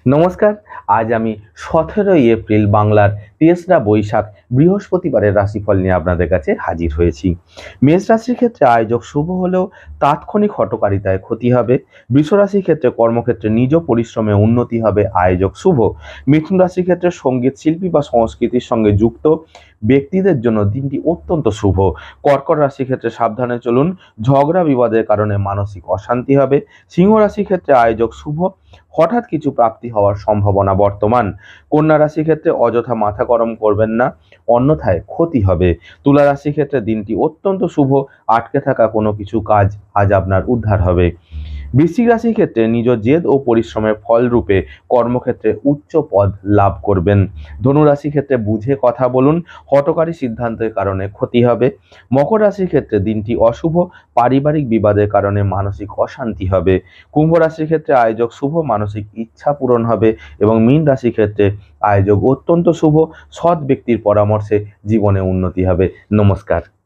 নমস্কার। আজ আমি ১৭ই এপ্রিল বাংলার ৩রা বৈশাখ বৃহস্পতিবারের রাশিফল নিয়ে আপনাদের কাছে হাজির হয়েছি। মেষ রাশির ক্ষেত্রে আয়োজক শুভ হলেও তাৎক্ষণিক হঠকারিতায় ক্ষতি হবে। বৃষ রাশির ক্ষেত্রে কর্মক্ষেত্রে নিজ পরিশ্রমে উন্নতি হবে, আয়োজক শুভ। মিথুন রাশির ক্ষেত্রে সঙ্গীত শিল্পী বা সংস্কৃতির সঙ্গে যুক্ত ব্যক্তিদের জন্য দিনটি অত্যন্ত শুভ। কর্কট রাশির ক্ষেত্রে সাবধানে চলুন, ঝগড়া বিবাদের কারণে মানসিক অশান্তি হবে। সিংহ রাশির ক্ষেত্রে আয়োজক শুভ, হঠাৎ কিছু প্রাপ্তি হওয়ার সম্ভাবনা বর্তমান। কন্যা রাশির ক্ষেত্রে অযথা মাথা গরম করবেন না, অন্যথায় ক্ষতি হবে। তুলা রাশির ক্ষেত্রে দিনটি অত্যন্ত শুভ, আটকে থাকা কোনো কিছু কাজ আজ আপনার উদ্ধার হবে। বৃশ্চিক রাশির ক্ষেত্রে নিজ জেদ ও পরিশ্রমের ফলরূপে কর্মক্ষেত্রে উচ্চ পদ লাভ করবেন। ধনু রাশির ক্ষেত্রে বুঝে কথা বলুন, হঠকারী সিদ্ধান্তের কারণে ক্ষতি হবে। মকর রাশির ক্ষেত্রে দিনটি অশুভ, পারিবারিক বিবাদের কারণে মানসিক অশান্তি হবে। কুম্ভ রাশির ক্ষেত্রে আয়োজক শুভ, মানসিক ইচ্ছা পূরণ হবে। এবং মীন রাশির ক্ষেত্রে আয়োজক অত্যন্ত শুভ, সৎ ব্যক্তির পরামর্শে জীবনে উন্নতি হবে। নমস্কার।